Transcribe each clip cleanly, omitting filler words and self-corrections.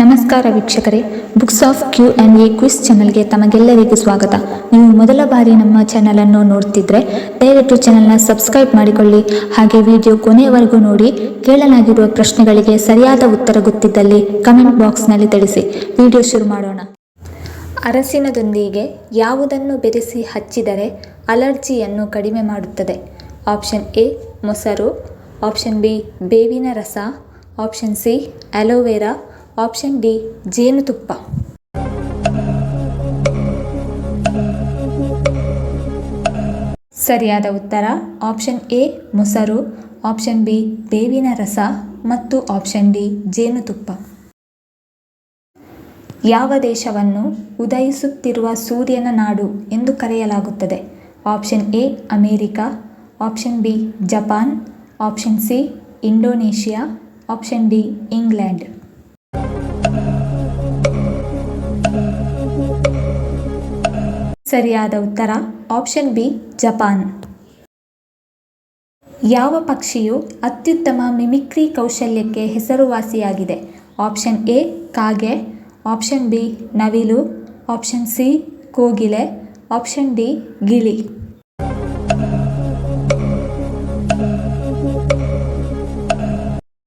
ನಮಸ್ಕಾರ ವೀಕ್ಷಕರೇ, books of Q&A quiz ಚಾನಲ್ಗೆ ತಮಗೆಲ್ಲರಿಗೂ ಸ್ವಾಗತ. ನೀವು ಮೊದಲ ಬಾರಿ ನಮ್ಮ ಚಾನಲನ್ನು ನೋಡ್ತಿದ್ರೆ ದಯವಿಟ್ಟು ಚಾನಲ್ನ ಸಬ್ಸ್ಕ್ರೈಬ್ ಮಾಡಿಕೊಳ್ಳಿ. ಹಾಗೆ ವಿಡಿಯೋ ಕೊನೆಯವರೆಗೂ ನೋಡಿ. ಕೇಳಲಾಗಿರುವ ಪ್ರಶ್ನೆಗಳಿಗೆ ಸರಿಯಾದ ಉತ್ತರ ಗೊತ್ತಿದ್ದಲ್ಲಿ ಕಮೆಂಟ್ ಬಾಕ್ಸ್ನಲ್ಲಿ ತಿಳಿಸಿ. ವಿಡಿಯೋ ಶುರು ಮಾಡೋಣ. ಅರಸಿನದೊಂದಿಗೆ ಯಾವುದನ್ನು ಬೆರೆಸಿ ಹಚ್ಚಿದರೆ ಅಲರ್ಜಿಯನ್ನು ಕಡಿಮೆ ಮಾಡುತ್ತದೆ? ಆಪ್ಷನ್ ಎ ಮೊಸರು, ಆಪ್ಷನ್ ಬಿ ಬೇವಿನ ರಸ, option C aloe vera, option D ಜೇನುತುಪ್ಪ. ಸರಿಯಾದ ಉತ್ತರ ಆಪ್ಷನ್ ಎ ಮೊಸರು, ಆಪ್ಷನ್ ಬಿ ಬೇವಿನ ರಸ ಮತ್ತು ಆಪ್ಷನ್ ಡಿ ಜೇನುತುಪ್ಪ. ಯಾವ ದೇಶವನ್ನು ಉದಯಿಸುತ್ತಿರುವ ಸೂರ್ಯನ ನಾಡು ಎಂದು ಕರೆಯಲಾಗುತ್ತದೆ? Option A America, option B Japan, option C Indonesia, option D England. ಸರಿಯಾದ ಉತ್ತರ ಆಪ್ಷನ್ ಬಿ ಜಪಾನ್. ಯಾವ ಪಕ್ಷಿಯು ಅತ್ಯುತ್ತಮ ಮಿಮಿಕ್ರಿ ಕೌಶಲ್ಯಕ್ಕೆ ಹೆಸರುವಾಸಿಯಾಗಿದೆ? ಆಪ್ಷನ್ ಎ ಕಾಗೆ, ಆಪ್ಷನ್ ಬಿ ನವಿಲು, ಆಪ್ಷನ್ ಸಿ ಕೋಗಿಲೆ, ಆಪ್ಷನ್ ಡಿ ಗಿಳಿ.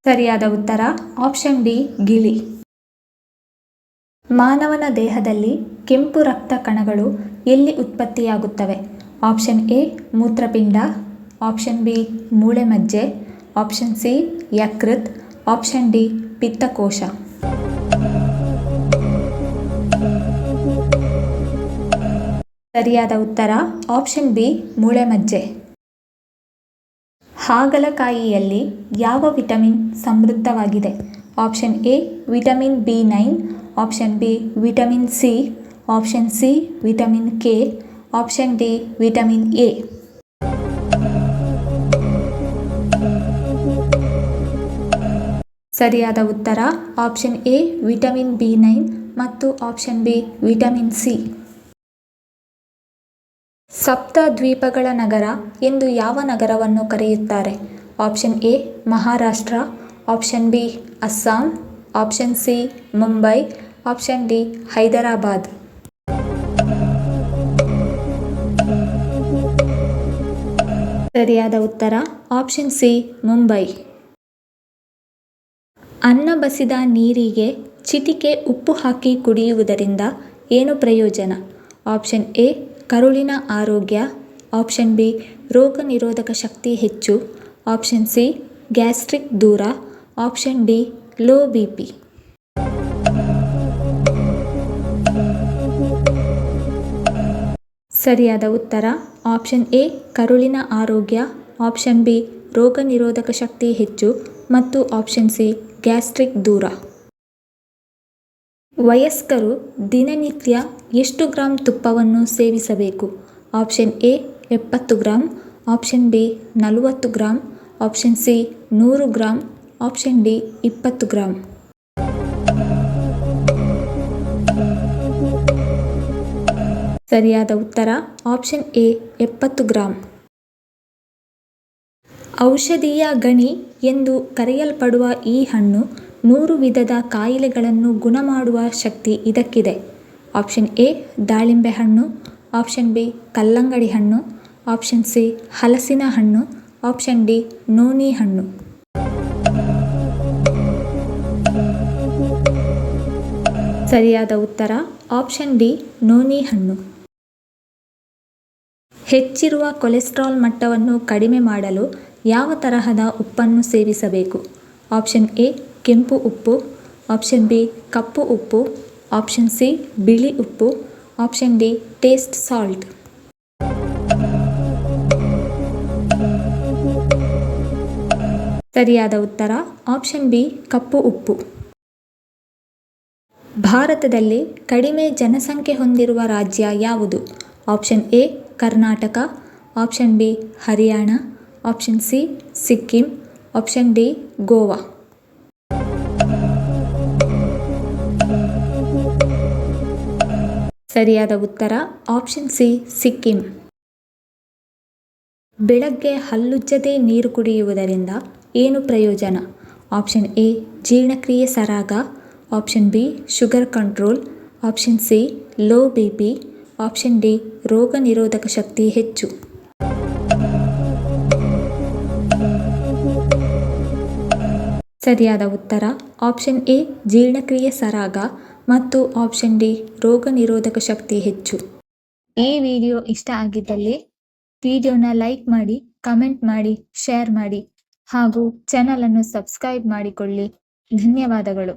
ಸರಿಯಾದ ಉತ್ತರ ಆಪ್ಷನ್ ಡಿ ಗಿಳಿ. ಮಾನವನ ದೇಹದಲ್ಲಿ ಕೆಂಪು ರಕ್ತ ಕಣಗಳು ಎಲ್ಲಿ ಉತ್ಪತ್ತಿಯಾಗುತ್ತವೆ? ಆಪ್ಷನ್ ಎ ಮೂತ್ರಪಿಂಡ, ಆಪ್ಷನ್ ಬಿ ಮೂಳೆ ಮಜ್ಜೆ, ಆಪ್ಷನ್ ಸಿ ಯಕೃತ್, ಆಪ್ಷನ್ ಡಿ ಪಿತ್ತಕೋಶ. ಸರಿಯಾದ ಉತ್ತರ ಆಪ್ಷನ್ ಬಿ ಮೂಳೆ ಮಜ್ಜೆ. ಹಾಗಲಕಾಯಿಯಲ್ಲಿ ಯಾವ ವಿಟಮಿನ್ ಸಮೃದ್ಧವಾಗಿದೆ? Option A vitamin B nine, option B vitamin C, option C vitamin K, option D vitamin A. ಸರಿಯಾದ ಉತ್ತರ ಆಪ್ಷನ್ ಎ ವಿಟಮಿನ್ ಬಿ9 ಮತ್ತು ಆಪ್ಷನ್ ಬಿ ವಿಟಮಿನ್ ಸಿ. ಸಪ್ತ ದ್ವೀಪಗಳ ನಗರ ಎಂದು ಯಾವ ನಗರವನ್ನು ಕರೆಯುತ್ತಾರೆ? Option A Maharashtra, option B Assam, option C Mumbai, option D Hyderabad. ಸರಿಯಾದ ಉತ್ತರ ಆಪ್ಷನ್ ಸಿ ಮುಂಬೈ. ಅನ್ನ ಬಸಿದ ನೀರಿಗೆ ಚಿಟಿಕೆ ಉಪ್ಪು ಹಾಕಿ ಕುಡಿಯುವುದರಿಂದ ಏನು ಪ್ರಯೋಜನ? ಆಪ್ಷನ್ ಎ ಕರುಳಿನ ಆರೋಗ್ಯ, ಆಪ್ಷನ್ ಬಿ ರೋಗ ನಿರೋಧಕ ಶಕ್ತಿ ಹೆಚ್ಚು, ಆಪ್ಷನ್ ಸಿ ಗ್ಯಾಸ್ಟ್ರಿಕ್ ದೂರ, ಆಪ್ಷನ್ ಡಿ ಲೋ ಬಿಪಿ. ಸರಿಯಾದ ಉತ್ತರ ಆಪ್ಷನ್ ಎ ಕರುಳಿನ ಆರೋಗ್ಯ, ಆಪ್ಷನ್ ಬಿ ರೋಗ ನಿರೋಧಕ ಶಕ್ತಿ ಹೆಚ್ಚು ಮತ್ತು ಆಪ್ಷನ್ ಸಿ ಗ್ಯಾಸ್ಟ್ರಿಕ್ ದೂರ. ವಯಸ್ಕರು ದಿನನಿತ್ಯ ಎಷ್ಟು ಗ್ರಾಂ ತುಪ್ಪವನ್ನು ಸೇವಿಸಬೇಕು? Option A 70 gram, option B 40 gram, option C 100 gram, option D 20 gram. ಸರಿಯಾದ ಉತ್ತರ ಆಪ್ಷನ್ ಎ 70 ಗ್ರಾಂ. ಔಷಧೀಯ ಗಣಿ ಎಂದು ಕರೆಯಲ್ಪಡುವ ಈ ಹಣ್ಣು 100 ವಿಧದ ಕಾಯಿಲೆಗಳನ್ನು ಗುಣಮಾಡುವ ಶಕ್ತಿ ಇದಕ್ಕಿದೆ. ಆಪ್ಷನ್ ಎ ದಾಳಿಂಬೆ ಹಣ್ಣು, ಆಪ್ಷನ್ ಬಿ ಕಲ್ಲಂಗಡಿ ಹಣ್ಣು, ಆಪ್ಷನ್ ಸಿ ಹಲಸಿನ ಹಣ್ಣು, ಆಪ್ಷನ್ ಡಿ ನೋನಿ ಹಣ್ಣು. ಸರಿಯಾದ ಉತ್ತರ ಆಪ್ಷನ್ ಡಿ ನೋನಿ ಹಣ್ಣು. ಹೆಚ್ಚಿರುವ ಕೊಲೆಸ್ಟ್ರಾಲ್ ಮಟ್ಟವನ್ನು ಕಡಿಮೆ ಮಾಡಲು ಯಾವ ತರಹದ ಉಪ್ಪನ್ನು ಸೇವಿಸಬೇಕು? ಆಪ್ಷನ್ ಎ ಕೆಂಪು ಉಪ್ಪು, ಆಪ್ಷನ್ ಬಿ ಕಪ್ಪು ಉಪ್ಪು, ಆಪ್ಷನ್ ಸಿ ಬಿಳಿ ಉಪ್ಪು, ಆಪ್ಷನ್ ಡಿ ಟೇಸ್ಟ್ ಸಾಲ್ಟ್. ಸರಿಯಾದ ಉತ್ತರ ಆಪ್ಷನ್ ಬಿ ಕಪ್ಪು ಉಪ್ಪು. ಭಾರತದಲ್ಲಿ ಕಡಿಮೆ ಜನಸಂಖ್ಯೆ ಹೊಂದಿರುವ ರಾಜ್ಯ ಯಾವುದು? Option A Karnataka, option B Haryana, option C Sikkim, option D Goa. ಸರಿಯಾದ ಉತ್ತರ ಆಪ್ಷನ್ ಸಿ ಸಿಕ್ಕಿಂ. ಬೆಳಗ್ಗೆ ಹಲ್ಲುಜ್ಜದೆ ನೀರು ಕುಡಿಯುವುದರಿಂದ ಏನು ಪ್ರಯೋಜನ? ಆಪ್ಷನ್ ಎ ಜೀರ್ಣಕ್ರಿಯೆ ಸರಾಗ, option B sugar control, option C low BP, option D ರೋಗ ನಿರೋಧಕ ಶಕ್ತಿ ಹೆಚ್ಚು. ಸರಿಯಾದ ಉತ್ತರ ಆಪ್ಷನ್ ಎ ಜೀರ್ಣಕ್ರಿಯೆ ಸರಾಗ ಮತ್ತು ಆಪ್ಷನ್ ಡಿ ರೋಗ ನಿರೋಧಕ ಶಕ್ತಿ ಹೆಚ್ಚು. ಈ ವಿಡಿಯೋ ಇಷ್ಟ ಆಗಿದ್ದಲ್ಲಿ ವಿಡಿಯೋನ ಲೈಕ್ ಮಾಡಿ, ಕಮೆಂಟ್ ಮಾಡಿ, ಶೇರ್ ಮಾಡಿ ಹಾಗೂ ಚಾನಲ್ ಅನ್ನು ಸಬ್ಸ್ಕ್ರೈಬ್ ಮಾಡಿಕೊಳ್ಳಿ. ಧನ್ಯವಾದಗಳು.